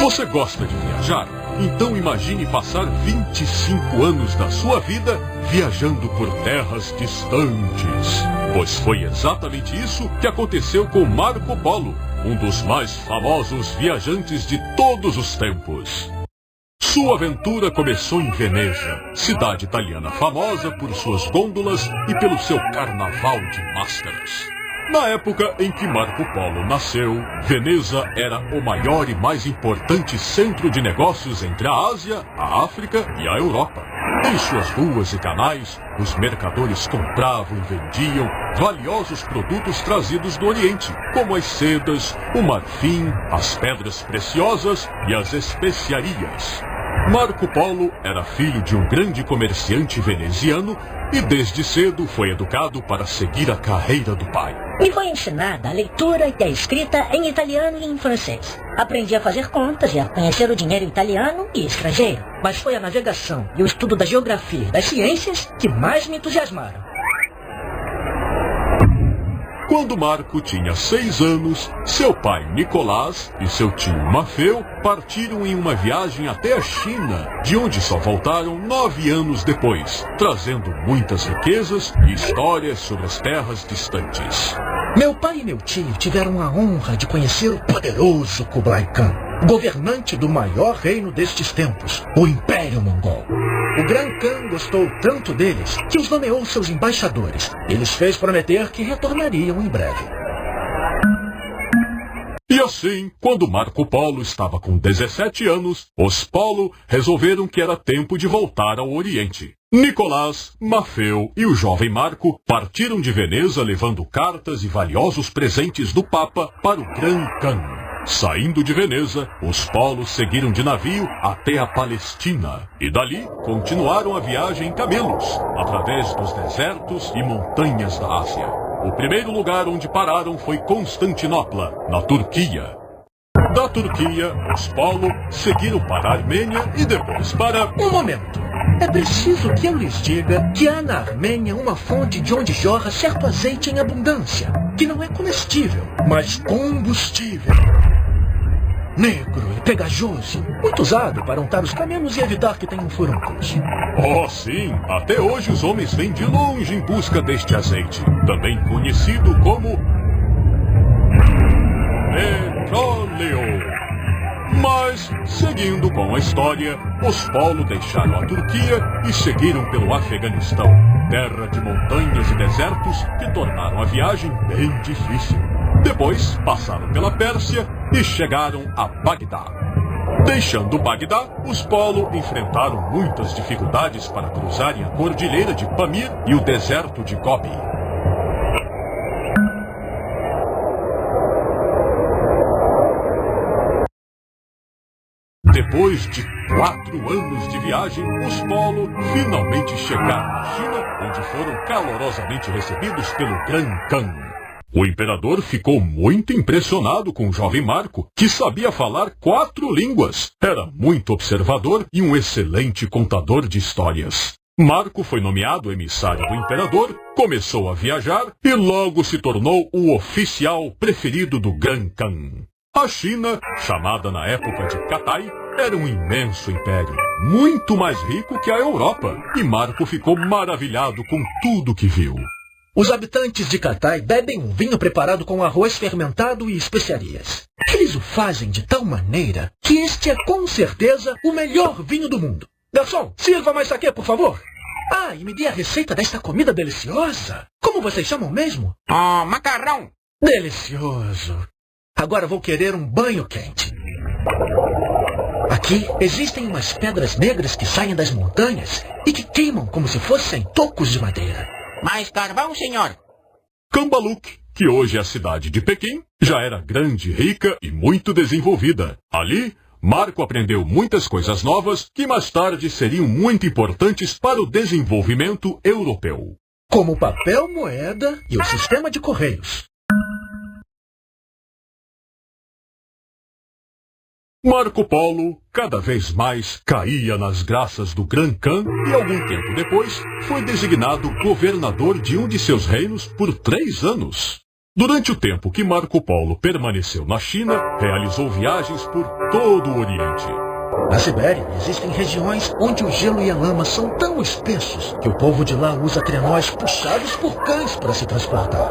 Você gosta de viajar? Então imagine passar 25 anos da sua vida viajando por terras distantes. Pois foi exatamente isso que aconteceu com Marco Polo, um dos mais famosos viajantes de todos os tempos. Sua aventura começou em Veneza, cidade italiana famosa por suas gôndolas e pelo seu carnaval de máscaras. Na época em que Marco Polo nasceu, Veneza era o maior e mais importante centro de negócios entre a Ásia, a África e a Europa. Em suas ruas e canais, os mercadores compravam e vendiam valiosos produtos trazidos do Oriente, como as sedas, o marfim, as pedras preciosas e as especiarias. Marco Polo era filho de um grande comerciante veneziano e desde cedo foi educado para seguir a carreira do pai. Me foi ensinada a leitura e a escrita em italiano e em francês. Aprendi a fazer contas e a conhecer o dinheiro italiano e estrangeiro. Mas foi a navegação e o estudo da geografia e das ciências que mais me entusiasmaram. Quando Marco tinha 6 anos, seu pai Nicolás e seu tio Mafeu partiram em uma viagem até a China, de onde só voltaram 9 anos depois, trazendo muitas riquezas e histórias sobre as terras distantes. Meu pai e meu tio tiveram a honra de conhecer o poderoso Kublai Khan, governante do maior reino destes tempos, o Império Mongol. O Gran Khan gostou tanto deles que os nomeou seus embaixadores e lhes fez prometer que retornariam em breve. E assim, quando Marco Polo estava com 17 anos, os Polo resolveram que era tempo de voltar ao Oriente. Nicolás, Mafeu e o jovem Marco partiram de Veneza levando cartas e valiosos presentes do Papa para o Gran Khan. Saindo de Veneza, os Polos seguiram de navio até a Palestina e dali continuaram a viagem em camelos, através dos desertos e montanhas da Ásia. O primeiro lugar onde pararam foi Constantinopla, na Turquia. Da Turquia, os Polo seguiram para a Armênia e depois para... Um momento. É preciso que eu lhes diga que há na Armênia uma fonte de onde jorra certo azeite em abundância, que não é comestível, mas combustível. Negro e pegajoso, muito usado para untar os camelos e evitar que tenham furúnculos. Oh, sim! Até hoje os homens vêm de longe em busca deste azeite, também conhecido como... petróleo. Mas, seguindo com a história, os Polo deixaram a Turquia e seguiram pelo Afeganistão, terra de montanhas e desertos que tornaram a viagem bem difícil. Depois, passaram pela Pérsia e chegaram a Bagdá. Deixando Bagdá, os Polo enfrentaram muitas dificuldades para cruzarem a cordilheira de Pamir e o deserto de Gobi. Depois de 4 anos de viagem, os Polo finalmente chegaram na China, onde foram calorosamente recebidos pelo Gran Khan. O imperador ficou muito impressionado com o jovem Marco, que sabia falar 4 línguas. Era muito observador e um excelente contador de histórias. Marco foi nomeado emissário do imperador, começou a viajar e logo se tornou o oficial preferido do Gran Khan. A China, chamada na época de Katai, era um imenso império, muito mais rico que a Europa, e Marco ficou maravilhado com tudo que viu. Os habitantes de Katai bebem um vinho preparado com arroz fermentado e especiarias. Eles o fazem de tal maneira que este é com certeza o melhor vinho do mundo. Garçom, sirva mais saquê, por favor. Ah, e me dê a receita desta comida deliciosa. Como vocês chamam mesmo? Macarrão. Delicioso. Agora vou querer um banho quente. Aqui existem umas pedras negras que saem das montanhas e que queimam como se fossem tocos de madeira. Mais carvão, senhor? Cambaluque, que hoje é a cidade de Pequim, já era grande, rica e muito desenvolvida. Ali, Marco aprendeu muitas coisas novas que mais tarde seriam muito importantes para o desenvolvimento europeu. Como o papel moeda e o sistema de correios. Marco Polo cada vez mais caía nas graças do Gran Khan e algum tempo depois foi designado governador de um de seus reinos por 3 anos. Durante o tempo que Marco Polo permaneceu na China, realizou viagens por todo o Oriente. Na Sibéria, existem regiões onde o gelo e a lama são tão espessos que o povo de lá usa trenós puxados por cães para se transportar.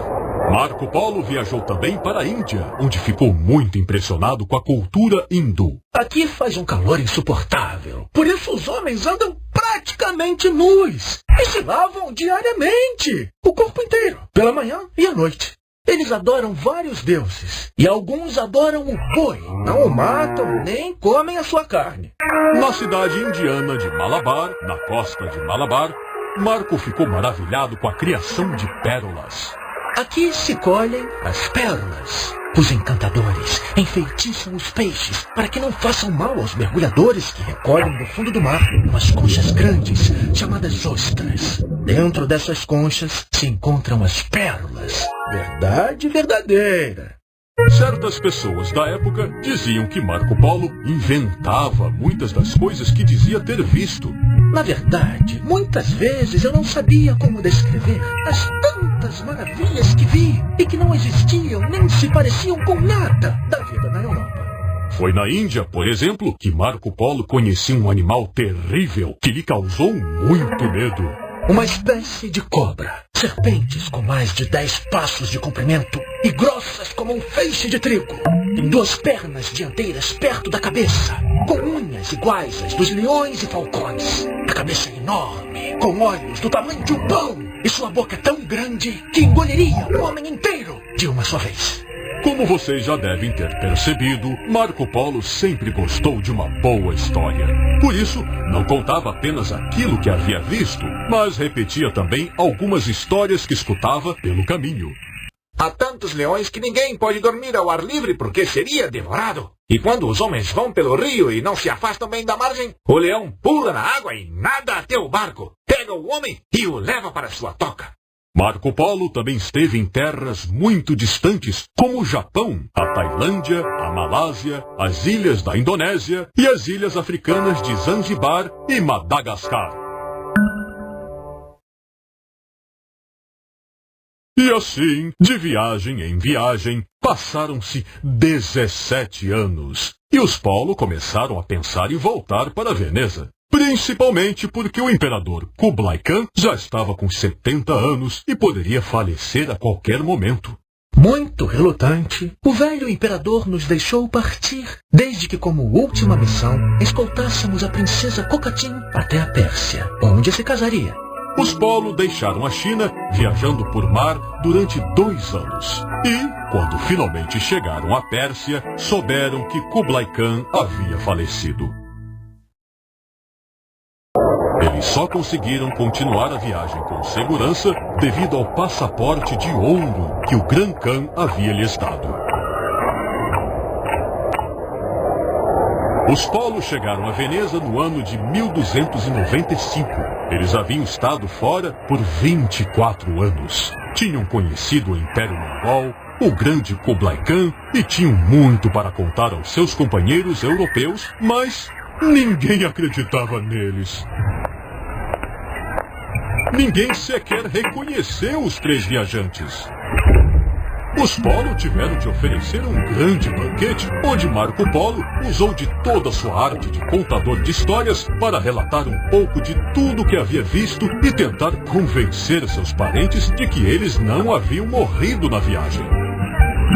Marco Polo viajou também para a Índia, onde ficou muito impressionado com a cultura hindu. Aqui faz um calor insuportável. Por isso os homens andam praticamente nus e se lavam diariamente, o corpo inteiro, pela manhã e à noite. Eles adoram vários deuses, e alguns adoram o boi. Não o matam, nem comem a sua carne. Na cidade indiana de Malabar, na costa de Malabar, Marco ficou maravilhado com a criação de pérolas. Aqui se colhem as pérolas. Os encantadores enfeitiçam os peixes para que não façam mal aos mergulhadores que recolhem do fundo do mar umas conchas grandes chamadas ostras. Dentro dessas conchas se encontram as pérolas. Verdade verdadeira. Certas pessoas da época diziam que Marco Polo inventava muitas das coisas que dizia ter visto. Na verdade, muitas vezes eu não sabia como descrever as tantas maravilhas que vi e que não existiam nem se pareciam com nada da vida na Europa. Foi na Índia, por exemplo, que Marco Polo conhecia um animal terrível que lhe causou muito medo. Uma espécie de cobra. Serpentes com mais de 10 passos de comprimento e grossas como um feixe de trigo. Tem 2 pernas dianteiras perto da cabeça, com unhas iguais às dos leões e falcões. A cabeça é enorme, com olhos do tamanho de um pão. E sua boca é tão grande que engoliria um homem inteiro de uma só vez. Como vocês já devem ter percebido, Marco Polo sempre gostou de uma boa história. Por isso, não contava apenas aquilo que havia visto, mas repetia também algumas histórias que escutava pelo caminho. Há tantos leões que ninguém pode dormir ao ar livre porque seria devorado. E quando os homens vão pelo rio e não se afastam bem da margem, o leão pula na água e nada até o barco, pega o homem e o leva para sua toca. Marco Polo também esteve em terras muito distantes, como o Japão, a Tailândia, a Malásia, as ilhas da Indonésia e as ilhas africanas de Zanzibar e Madagascar. E assim, de viagem em viagem, passaram-se 17 anos. E os Polo começaram a pensar em voltar para Veneza. Principalmente porque o imperador Kublai Khan já estava com 70 anos e poderia falecer a qualquer momento. Muito relutante, o velho imperador nos deixou partir, desde que como última missão, escoltássemos a princesa Cocatim até a Pérsia, onde se casaria. Os Polo deixaram a China, viajando por mar durante 2 anos. E, quando finalmente chegaram à Pérsia, souberam que Kublai Khan havia falecido. Eles só conseguiram continuar a viagem com segurança devido ao passaporte de ouro que o Gran Khan havia lhes dado. Os Polo chegaram a Veneza no ano de 1295. Eles haviam estado fora por 24 anos. Tinham conhecido o Império Mongol, o grande Kublai Khan e tinham muito para contar aos seus companheiros europeus, mas ninguém acreditava neles. Ninguém sequer reconheceu os 3 viajantes. Os Polo tiveram de oferecer um grande banquete, onde Marco Polo usou de toda a sua arte de contador de histórias para relatar um pouco de tudo que havia visto e tentar convencer seus parentes de que eles não haviam morrido na viagem.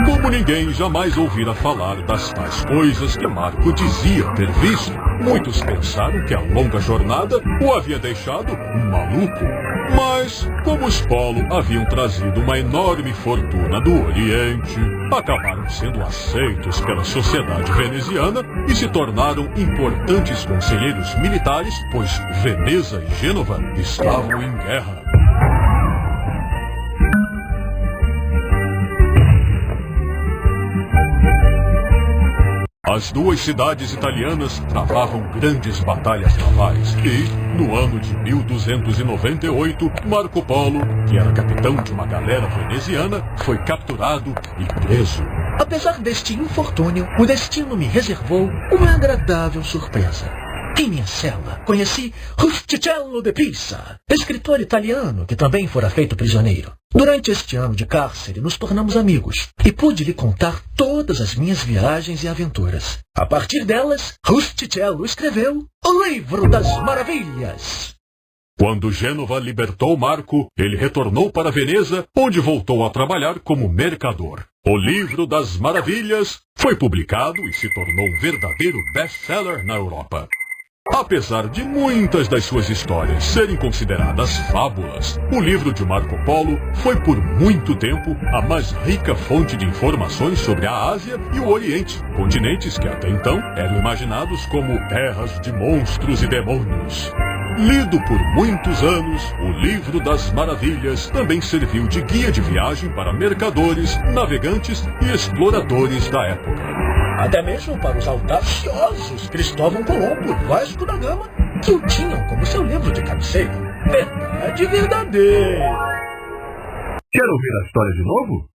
Como ninguém jamais ouvira falar das tais coisas que Marco dizia ter visto, muitos pensaram que a longa jornada o havia deixado um maluco. Mas, como os Polo haviam trazido uma enorme fortuna do Oriente, acabaram sendo aceitos pela sociedade veneziana e se tornaram importantes conselheiros militares, pois Veneza e Gênova estavam em guerra. As 2 cidades italianas travavam grandes batalhas navais e, no ano de 1298, Marco Polo, que era capitão de uma galera veneziana, foi capturado e preso. Apesar deste infortúnio, o destino me reservou uma agradável surpresa. Em minha cela, conheci Rustichello de Pisa, escritor italiano que também fora feito prisioneiro. Durante este ano de cárcere, nos tornamos amigos e pude lhe contar todas as minhas viagens e aventuras. A partir delas, Rustichello escreveu O Livro das Maravilhas. Quando Gênova libertou Marco, ele retornou para Veneza, onde voltou a trabalhar como mercador. O Livro das Maravilhas foi publicado e se tornou um verdadeiro best-seller na Europa. Apesar de muitas das suas histórias serem consideradas fábulas, o livro de Marco Polo foi por muito tempo a mais rica fonte de informações sobre a Ásia e o Oriente, continentes que até então eram imaginados como terras de monstros e demônios. Lido por muitos anos, o Livro das Maravilhas também serviu de guia de viagem para mercadores, navegantes e exploradores da época. Até mesmo para os audaciosos Cristóvão Colombo e Vasco da Gama, que o tinham como seu livro de cabeceira. Verdade verdadeira. Quer ouvir a história de novo?